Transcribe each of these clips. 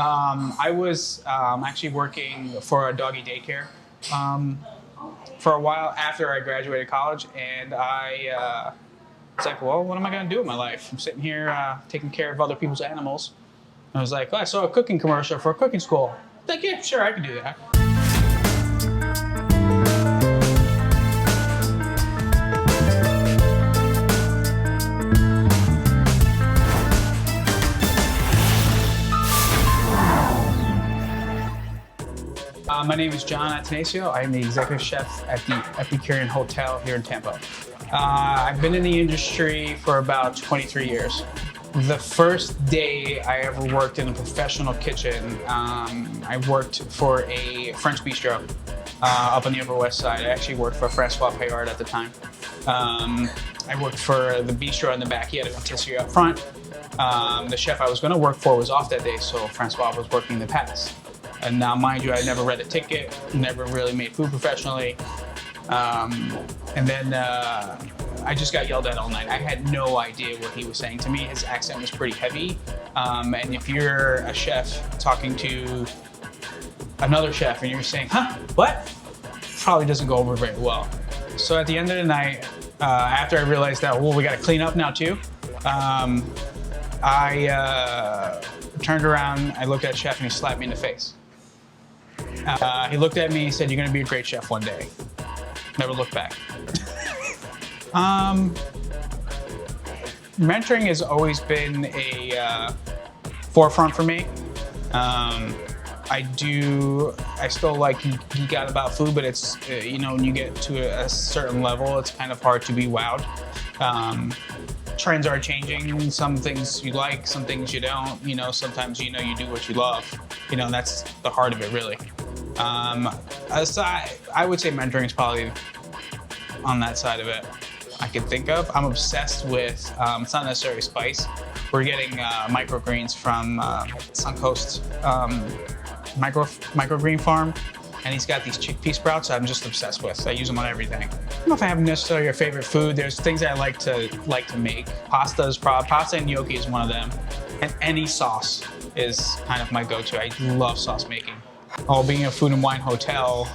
I was actually working for a doggy daycare for a while after I graduated college, and I was like, well, what am I going to do with my life? I'm sitting here taking care of other people's animals. And I was like, well, I saw a cooking commercial for a cooking school. Like, yeah, sure, I can do that. My name is Jon Atanacio. I am the executive chef at the Epicurean Hotel here in Tampa. I've been in the industry for about 23 years. The first day I ever worked in a professional kitchen, I worked for a French bistro up on the Upper West Side. I actually worked for Francois Payard at the time. I worked for the bistro in the back. He had a patisserie up front. The chef I was going to work for was off that day, so Francois was working the pass. And now, mind you, I never read a ticket, never really made food professionally. And then I just got yelled at all night. I had no idea what he was saying to me. His accent was pretty heavy. And if you're a chef talking to another chef and you're saying, huh, what? Probably doesn't go over very well. So at the end of the night, after I realized that, well, we got to clean up now too, I turned around, I looked at Chef and he slapped me in the face. He looked at me and said, you're going to be a great chef one day. Never looked back. Mentoring has always been a forefront for me. I still like geek out about food, but it's, when you get to a certain level, it's kind of hard to be wowed. Trends are changing. Some things you like, some things you don't. Sometimes you do what you love. That's the heart of it, really. Aside, I would say mentoring is probably on that side of it I could think of. I'm obsessed with, it's not necessarily spice. We're getting microgreens from Suncoast microgreen farm, and he's got these chickpea sprouts I'm just obsessed with. I use them on everything. I don't know if I have necessarily a favorite food. There's things I like to make. Pasta and gnocchi is one of them, and any sauce is kind of my go-to. I love sauce making. Being a food and wine hotel,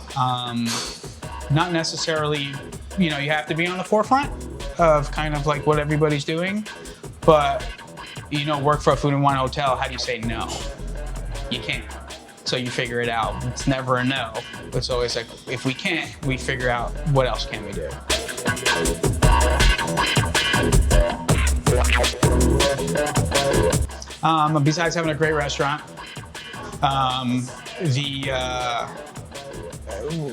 not necessarily, you have to be on the forefront of kind of like what everybody's doing, but work for a food and wine hotel, how do you say no? You can't. So you figure it out. It's never a no. It's always like, if we can't, we figure out what else can we do. Besides having a great restaurant,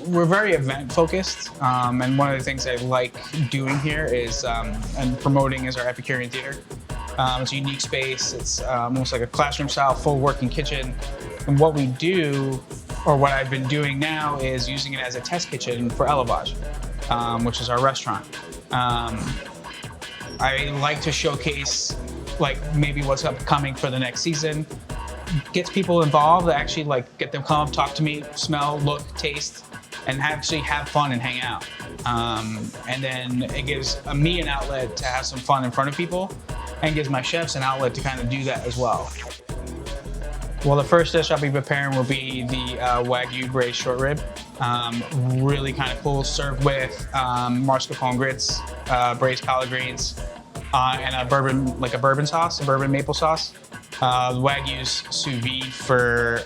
we're very event focused, and one of the things I like doing here is and promoting is our Epicurean Theater. It's a unique space. It's almost like a classroom style, full working kitchen. And what we do, or what I've been doing now, is using it as a test kitchen for Elevage, which is our restaurant. I like to showcase maybe what's upcoming for the next season. Gets people involved, actually get them come up, talk to me, smell, look, taste, and actually have fun and hang out. And then it gives me an outlet to have some fun in front of people, and gives my chefs an outlet to kind of do that as well. Well, the first dish I'll be preparing will be the wagyu braised short rib. Really kind of cool, served with mascarpone grits, braised collard greens, and a bourbon sauce, a bourbon maple sauce. The wagyu's sous vide for,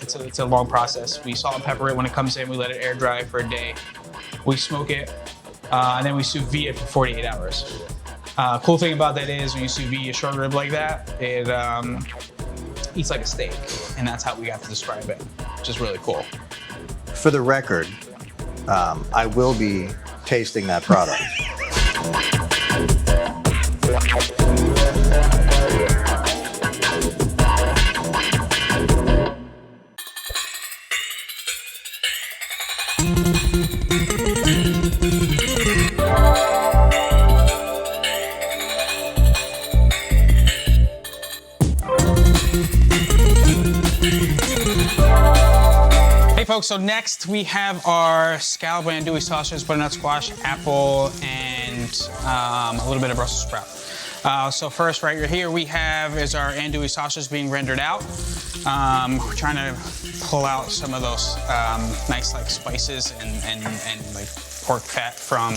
it's a long process. We salt and pepper it when it comes in, we let it air dry for a day. We smoke it, and then we sous vide it for 48 hours. Cool thing about that is when you sous vide a short rib like that, it eats like a steak, and that's how we have to describe it, which is really cool. For the record, I will be tasting that product. Hey folks, so next we have our scallop andouille sausages, butternut squash, apple, and a little bit of Brussels sprout. So first, right here we have is our andouille sausage being rendered out. We're trying to pull out some of those nice like spices and like pork fat from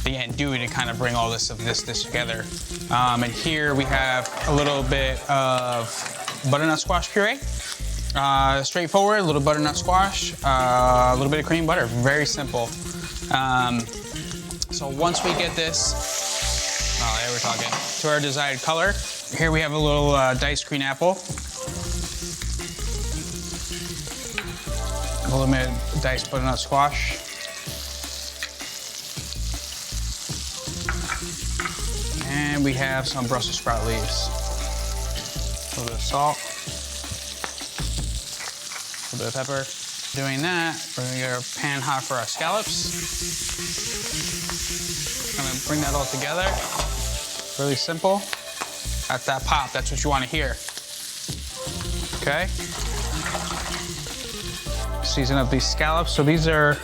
the andouille to kind of bring all this dish together. And here we have a little bit of butternut squash puree. Straightforward, a little butternut squash, a little bit of cream butter, very simple. So once we get this, oh, there we're talking, to our desired color, here we have a little diced green apple. A little bit of diced butternut squash. And we have some Brussels sprout leaves. A little bit of salt. A little bit of pepper. Doing that, we're gonna get our pan hot for our scallops. Gonna bring that all together. Really simple. At that pop, that's what you wanna hear. Okay. Season up these scallops. So these are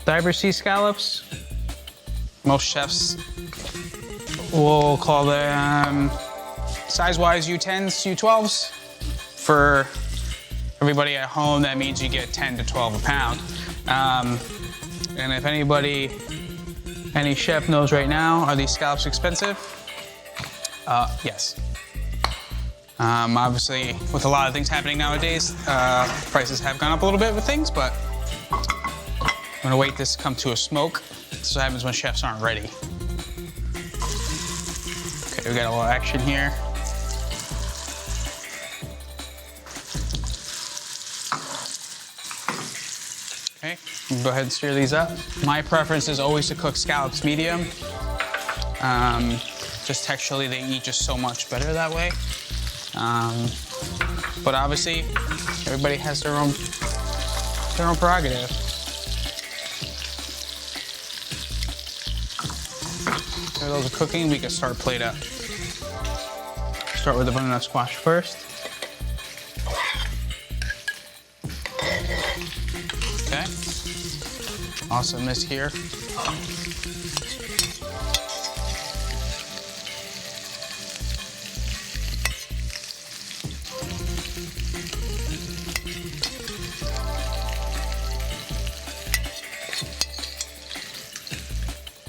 diver sea scallops. Most chefs will call them size-wise U10s, U12s. For everybody at home, that means you get 10 to 12 a pound. And if any chef knows right now, are these scallops expensive? Yes. Obviously, with a lot of things happening nowadays, prices have gone up a little bit with things, but I'm gonna wait this to come to a smoke. This is what happens when chefs aren't ready. Okay, we got a little action here. Okay, go ahead and stir these up. My preference is always to cook scallops medium. Just texturally, they eat just so much better that way. But obviously, everybody has their own prerogative. While those are cooking, we can start plate up. Start with the butternut squash first. Okay. Awesomeness here.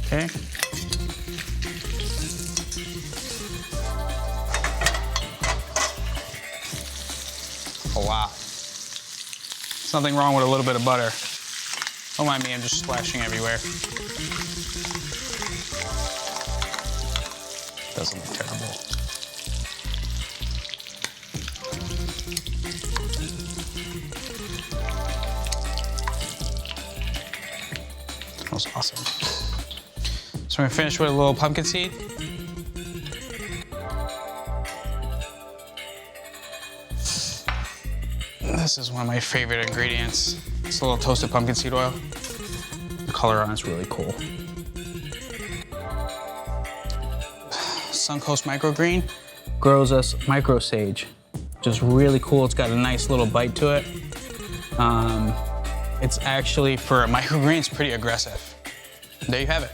Okay. Oh, wow. Something wrong with a little bit of butter. Don't mind me, I'm just splashing everywhere. Doesn't look terrible. Smells awesome. So we're gonna finish with a little pumpkin seed. This is one of my favorite ingredients. It's a little toasted pumpkin seed oil. The color on it's really cool. Suncoast microgreen grows us micro sage, which is really cool. It's got a nice little bite to it. It's actually, for a microgreen, it's pretty aggressive. There you have it.